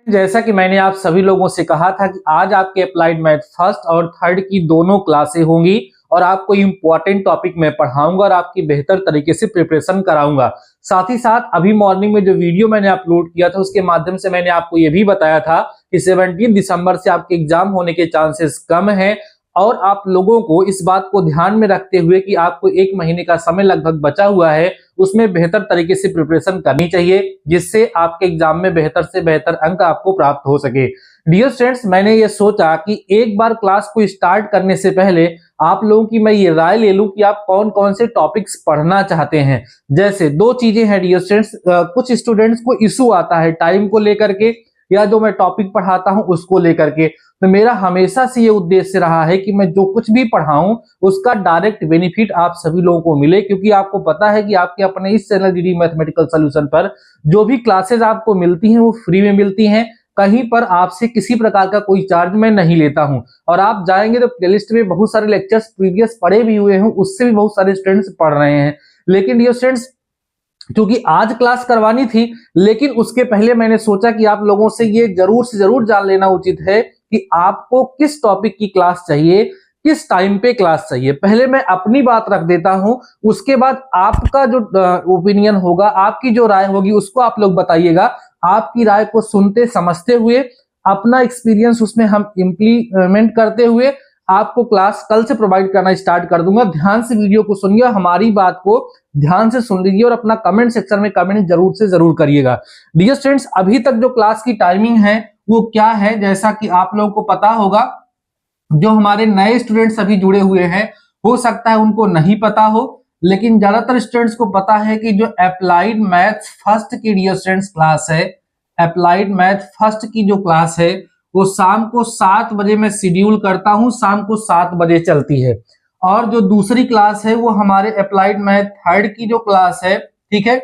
जैसा कि मैंने आप सभी लोगों से कहा था कि आज आपके अप्लाइड मैथ फर्स्ट और थर्ड की दोनों क्लासें होंगी और आपको इंपॉर्टेंट टॉपिक मैं पढ़ाऊंगा और आपकी बेहतर तरीके से प्रिपरेशन कराऊंगा। साथ ही साथ अभी मॉर्निंग में जो वीडियो मैंने अपलोड किया था उसके माध्यम से मैंने आपको यह भी बताया था कि 17 दिसंबर से आपके एग्जाम होने के चांसेस कम है और आप लोगों को इस बात को ध्यान में रखते हुए कि आपको 1 महीने का समय लगभग बचा हुआ है, उसमें बेहतर तरीके से प्रिपरेशन करनी चाहिए जिससे आपके एग्जाम में बेहतर से बेहतर अंक आपको प्राप्त हो सके। डियर स्टूडेंट्स, मैंने ये सोचा कि एक बार क्लास को स्टार्ट करने से पहले आप लोगों की मैं ये राय ले लूं कि आप कौन कौन से टॉपिक्स पढ़ना चाहते हैं। जैसे दो चीजें हैं डियर स्टूडेंट्स, कुछ स्टूडेंट्स को इशू आता है टाइम को लेकर के या जो मैं टॉपिक पढ़ाता हूं उसको लेकर के। तो मेरा हमेशा से ये उद्देश्य रहा है कि मैं जो कुछ भी पढ़ाऊं उसका डायरेक्ट बेनिफिट आप सभी लोगों को मिले, क्योंकि आपको पता है कि आपके अपने इस चैनल डीडी मैथमेटिकल सॉल्यूशन पर जो भी क्लासेस आपको मिलती हैं वो फ्री में मिलती हैं। कहीं पर आपसे किसी प्रकार का कोई चार्ज मैं नहीं लेता हूं और आप जाएंगे तो प्लेलिस्ट में बहुत सारे लेक्चर्स प्रीवियस पढ़े भी हुए हैं, उससे भी बहुत सारे स्टूडेंट्स पढ़ रहे हैं। लेकिन ये स्टूडेंट्स क्योंकि आज क्लास करवानी थी, लेकिन उसके पहले मैंने सोचा कि आप लोगों से ये जरूर से जरूर जान लेना उचित है कि आपको किस टॉपिक की क्लास चाहिए, किस टाइम पे क्लास चाहिए। पहले मैं अपनी बात रख देता हूं, उसके बाद आपका जो ओपिनियन होगा, आपकी जो राय होगी उसको आप लोग बताइएगा। आपकी राय को सुनते समझते हुए अपना एक्सपीरियंस उसमें हम इंप्लीमेंट करते हुए आपको क्लास कल से प्रोवाइड करना स्टार्ट कर दूंगा। ध्यान से वीडियो को सुनिए, हमारी बात को ध्यान से सुन लीजिए और अपना कमेंट सेक्शन में कमेंट जरूर से जरूर करिएगा। डियर स्टूडेंट्स, अभी तक जो क्लास की टाइमिंग है वो क्या है, जैसा कि आप लोगों को पता होगा, जो हमारे नए स्टूडेंट्स अभी जुड़े हुए हैं हो सकता है उनको नहीं पता हो, लेकिन ज्यादातर स्टूडेंट्स को पता है कि जो अप्लाइड मैथ्स फर्स्ट की डियर स्टूडेंट्स क्लास है, अप्लाइड मैथ फर्स्ट की जो क्लास है वो शाम को 7 बजे मैं शेड्यूल करता हूं, शाम को 7 बजे चलती है। और जो दूसरी क्लास है वो हमारे अप्लाइड मैथ थर्ड की जो क्लास है, ठीक है,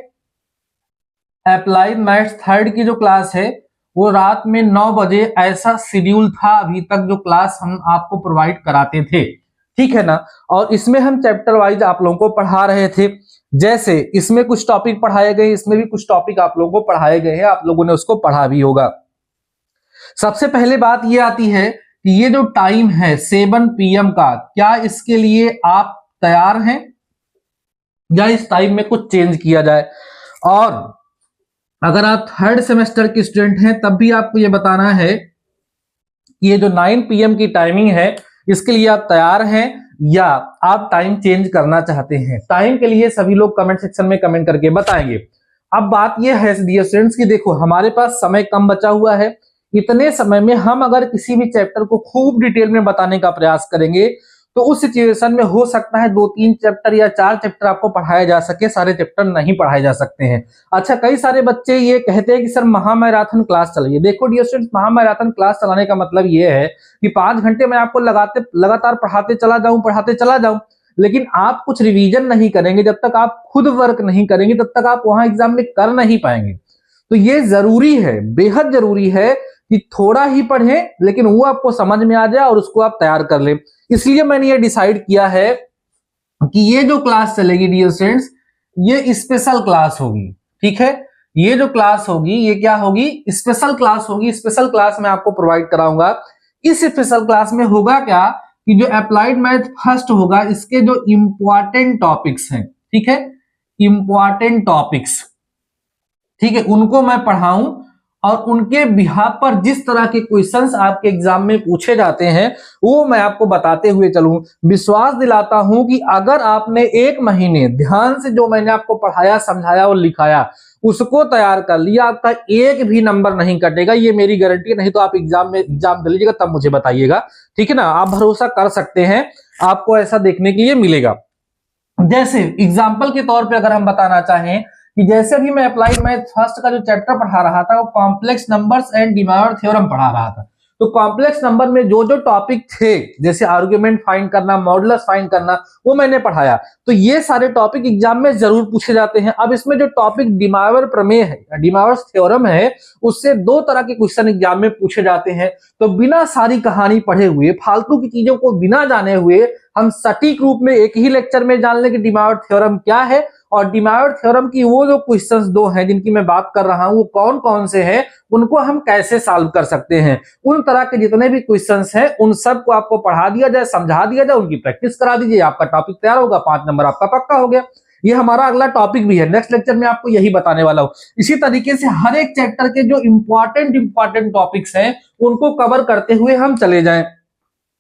अप्लाइड मैथ थर्ड की जो क्लास है वो रात में 9 बजे, ऐसा शेड्यूल था अभी तक जो क्लास हम आपको प्रोवाइड कराते थे, ठीक है ना। और इसमें हम चैप्टर वाइज आप लोगों को पढ़ा रहे थे, जैसे इसमें कुछ टॉपिक पढ़ाए गए, इसमें भी कुछ टॉपिक आप लोगों को पढ़ाए गए हैं, आप लोगों ने उसको पढ़ा भी होगा। सबसे पहले बात ये आती है कि ये जो टाइम है 7 PM का, क्या इसके लिए आप तैयार हैं या इस टाइम में कुछ चेंज किया जाए। और अगर आप थर्ड सेमेस्टर के स्टूडेंट हैं तब भी आपको ये बताना है कि ये जो 9 PM की टाइमिंग है इसके लिए आप तैयार हैं या आप टाइम चेंज करना चाहते हैं। टाइम के लिए सभी लोग कमेंट सेक्शन में कमेंट करके बताएंगे। अब बात यह है डियर स्टूडेंट्स कि देखो हमारे पास समय कम बचा हुआ है, इतने समय में हम अगर किसी भी चैप्टर को खूब डिटेल में बताने का प्रयास करेंगे तो उस सिचुएशन में हो सकता है 2-3 चैप्टर या 4 चैप्टर आपको पढ़ाया जा सके, सारे चैप्टर नहीं पढ़ाए जा सकते हैं। अच्छा, कई सारे बच्चे ये कहते हैं कि सर महामैराथन क्लास चलाइए। देखो डियर स्टूडेंट्स, महामैराथन क्लास चलाने का मतलब ये है कि 5 घंटे मैं आपको लगातार पढ़ाते चला जाऊं, लेकिन आप कुछ रिवीजन नहीं करेंगे, जब तक आप खुद वर्क नहीं करेंगे तब तक आप वहां एग्जाम में कर नहीं पाएंगे। तो ये जरूरी है, बेहद जरूरी है कि थोड़ा ही पढ़ें लेकिन वो आपको समझ में आ जाए और उसको आप तैयार कर लें। इसलिए मैंने ये डिसाइड किया है कि ये जो क्लास चलेगी डियर स्टूडेंट्स, ये स्पेशल क्लास होगी, ठीक है। ये जो क्लास होगी ये क्या होगी, स्पेशल क्लास होगी। स्पेशल क्लास मैं आपको प्रोवाइड कराऊंगा। इस स्पेशल क्लास में होगा क्या कि जो अप्लाइड मैथ फर्स्ट होगा इसके जो इंपॉर्टेंट टॉपिक्स हैं, ठीक है, इंपॉर्टेंट टॉपिक्स, ठीक है, उनको मैं पढ़ाऊं और उनके बिहाफ पर जिस तरह के क्वेश्चंस आपके एग्जाम में पूछे जाते हैं वो मैं आपको बताते हुए चलूं। विश्वास दिलाता हूं कि अगर आपने 1 महीने ध्यान से जो मैंने आपको पढ़ाया, समझाया और लिखाया उसको तैयार कर लिया, आपका एक भी नंबर नहीं कटेगा, ये मेरी गारंटी। नहीं तो आप एग्जाम दे लीजिएगा तब मुझे बताइएगा, ठीक है ना। आप भरोसा कर सकते हैं, आपको ऐसा देखने के लिए मिलेगा। जैसे एग्जाम्पल के तौर पर अगर हम बताना चाहें कि जैसे भी मैं अप्लाइड मैथ फर्स्ट का जो चैप्टर पढ़ा रहा था वो complex numbers and D Mayor theorem पढ़ा रहा था, तो कॉम्प्लेक्स नंबर में जो जो टॉपिक थे जैसे आर्गुमेंट फाइंड करना, मॉडुलस फाइंड करना, वो मैंने पढ़ाया। तो ये सारे टॉपिक एग्जाम में जरूर पूछे जाते हैं। अब इसमें जो टॉपिक डी मायोर प्रमेय है, डी मायोर थ्योरम है, उससे 2 तरह के क्वेश्चन एग्जाम में पूछे जाते हैं। तो बिना सारी कहानी पढ़े हुए, फालतू की चीजों को बिना जाने हुए हम सटीक रूप में एक ही लेक्चर में जान लें कि डी मायोर थ्योरम क्या है और डी मायोर थ्योरम की वो जो क्वेश्चंस दो हैं जिनकी मैं बात कर रहा हूं वो कौन कौन से हैं, उनको हम कैसे सॉल्व कर सकते हैं, उन तरह के जितने भी क्वेश्चंस हैं उन सबको आपको पढ़ा दिया जाए, समझा दिया जाए, उनकी प्रैक्टिस करा दीजिए, आपका टॉपिक तैयार होगा, 5 नंबर आपका पक्का हो गया। ये हमारा अगला टॉपिक भी है, नेक्स्ट लेक्चर में आपको यही बताने वाला हूं। इसी तरीके से हर एक चैप्टर के जो इंपॉर्टेंट टॉपिक्स हैं उनको कवर करते हुए हम चले जाएं।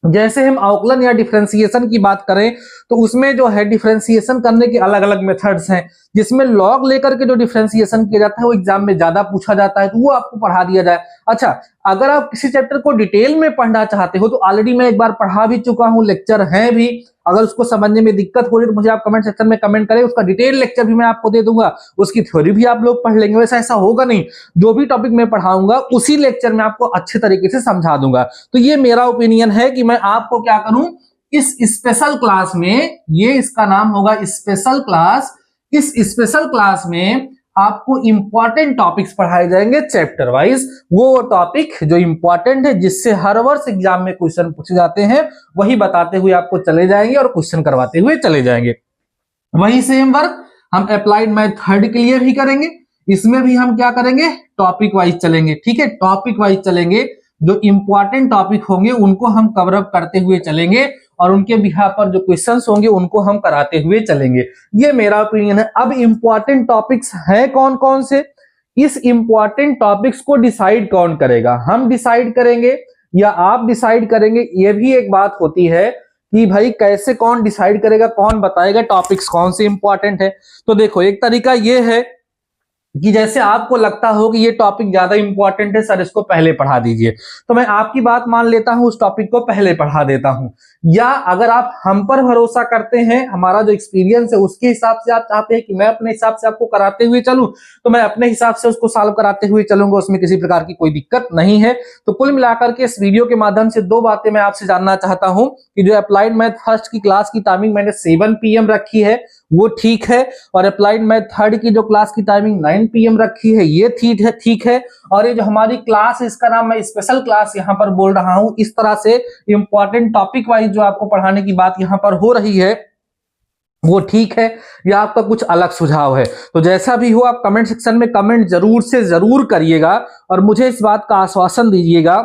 जैसे हम अवकलन या डिफरेंशिएशन की बात करें तो उसमें जो है डिफरेंशिएशन करने के अलग अलग मेथड्स हैं, जिसमें लॉग लेकर के जो डिफरेंशिएशन किया जाता है वो एग्जाम में ज्यादा पूछा जाता है, तो वो आपको पढ़ा दिया जाए। अच्छा, अगर आप किसी चैप्टर को डिटेल में पढ़ना चाहते हो तो ऑलरेडी मैं एक बार पढ़ा भी चुका हूं, लेक्चर है भी, अगर उसको समझने में दिक्कत हो रही है तो मुझे आप कमेंट सेक्शन में कमेंट करें, उसका डिटेल लेक्चर भी मैं आपको दे दूंगा, उसकी थ्योरी भी आप लोग पढ़ लेंगे। वैसा ऐसा होगा नहीं, जो भी टॉपिक मैं पढ़ाऊंगा उसी लेक्चर में आपको अच्छे तरीके से समझा दूंगा। तो ये मेरा ओपिनियन है कि मैं आपको क्या करूं, इस स्पेशल क्लास में, ये इसका नाम होगा स्पेशल क्लास, इस स्पेशल क्लास में आपको इंपॉर्टेंट टॉपिक्स पढ़ाए जाएंगे चैप्टर वाइज, वो टॉपिक जो इंपॉर्टेंट है जिससे हर वर्ष एग्जाम में क्वेश्चन पूछे जाते हैं वही बताते हुए आपको चले जाएंगे और क्वेश्चन करवाते हुए चले जाएंगे। वही सेम वर्क हम अप्लाइड मैथ थर्ड के लिए भी करेंगे, इसमें भी हम क्या करेंगे, टॉपिक वाइज चलेंगे। ठीक है, टॉपिक वाइज चलेंगे, जो इंपॉर्टेंट टॉपिक होंगे उनको हम कवर अप करते हुए चलेंगे और उनके बिहाफ पर जो क्वेश्चंस होंगे उनको हम कराते हुए चलेंगे। ये मेरा ओपिनियन है। अब इंपॉर्टेंट टॉपिक्स हैं कौन कौन से, इस इंपॉर्टेंट टॉपिक्स को डिसाइड कौन करेगा, हम डिसाइड करेंगे या आप डिसाइड करेंगे, ये भी एक बात होती है कि भाई कैसे कौन डिसाइड करेगा, कौन बताएगा टॉपिक्स कौन से इंपॉर्टेंट है। तो देखो, एक तरीका ये है कि जैसे आपको लगता हो कि ये टॉपिक ज्यादा इंपॉर्टेंट है, सर इसको पहले पढ़ा दीजिए, तो मैं आपकी बात मान लेता हूं, उस टॉपिक को पहले पढ़ा देता हूं। या अगर आप हम पर भरोसा करते हैं, हमारा जो एक्सपीरियंस है उसके हिसाब से आप चाहते हैं कि मैं अपने हिसाब से आपको कराते हुए चलूं, तो मैं अपने हिसाब से उसको सॉल्व कराते हुए चलूंगा, उसमें किसी प्रकार की कोई दिक्कत नहीं है। तो कुल मिलाकर के इस वीडियो के माध्यम से दो बातें मैं आपसे जानना चाहता हूं कि जो अप्लाइड मैथ फर्स्ट की क्लास की टाइमिंग मैंने 7 PM रखी है वो ठीक है, और अप्लाइड मैथ थर्ड की जो क्लास की टाइमिंग 9 PM रखी है ये ठीक है। और ये जो हमारी क्लास है इसका नाम मैं स्पेशल क्लास यहाँ पर बोल रहा हूं। इस तरह से इंपॉर्टेंट टॉपिक वाइज जो आपको पढ़ाने की बात यहाँ पर हो रही है वो ठीक है, या आपका कुछ अलग सुझाव है, तो जैसा भी हो आप कमेंट सेक्शन में कमेंट जरूर से जरूर करिएगा और मुझे इस बात का आश्वासन दीजिएगा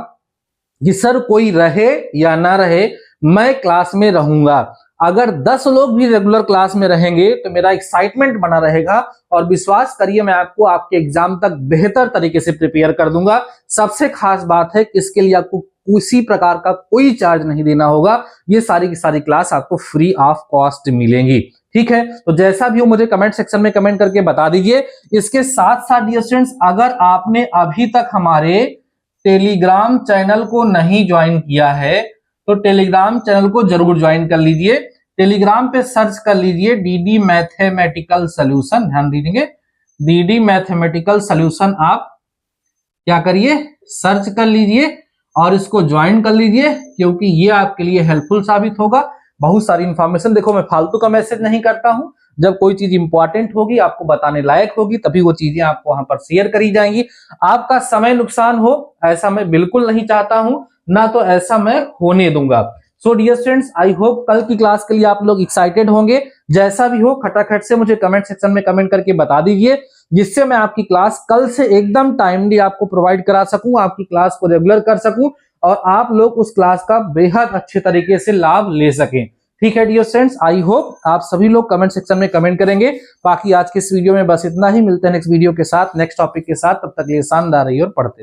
कि सर कोई रहे या ना रहे मैं क्लास में रहूंगा। अगर 10 लोग भी रेगुलर क्लास में रहेंगे तो मेरा एक्साइटमेंट बना रहेगा, और विश्वास करिए मैं आपको आपके एग्जाम तक बेहतर तरीके से प्रिपेयर कर दूंगा। सबसे खास बात है कि इसके लिए आपको किसी प्रकार का कोई चार्ज नहीं देना होगा, ये सारी की सारी क्लास आपको फ्री ऑफ कॉस्ट मिलेंगी। ठीक है, तो जैसा भी हो मुझे कमेंट सेक्शन में कमेंट करके बता दीजिए। इसके साथ साथ डियर स्टूडेंट्स, अगर आपने अभी तक हमारे टेलीग्राम चैनल को नहीं ज्वाइन किया है तो टेलीग्राम चैनल को जरूर ज्वाइन कर लीजिए। टेलीग्राम पे सर्च कर लीजिए डीडी मैथमेटिकल सॉल्यूशन, ध्यान दीजिए डीडी मैथमेटिकल सॉल्यूशन, आप क्या करिए सर्च कर लीजिए और इसको ज्वाइन कर लीजिए, क्योंकि ये आपके लिए हेल्पफुल साबित होगा। बहुत सारी इंफॉर्मेशन, देखो मैं फालतू का मैसेज नहीं करता हूं, जब कोई चीज इंपॉर्टेंट होगी आपको बताने लायक होगी तभी वो चीजें आपको वहां पर शेयर करी जाएंगी। आपका समय नुकसान हो ऐसा मैं बिल्कुल नहीं चाहता हूं, ना तो ऐसा मैं होने दूंगा। So dear students, I hope कल की क्लास के लिए आप लोग एक्साइटेड होंगे। जैसा भी हो खटाखट से मुझे कमेंट सेक्शन में कमेंट करके बता दीजिए, जिससे मैं आपकी क्लास कल से एकदम टाइमली आपको प्रोवाइड करा सकूं, आपकी क्लास को रेगुलर कर सकूं और आप लोग उस क्लास का बेहद अच्छे तरीके से लाभ ले सकें। ठीक है डियर स्टूडेंट्स, आई होप आप सभी लोग कमेंट सेक्शन में कमेंट करेंगे। बाकी आज के इस वीडियो में बस इतना ही, मिलते हैं नेक्स्ट वीडियो के साथ, नेक्स्ट टॉपिक के साथ। तब तक के लिए शानदार रहिए और पढ़ते रहिए।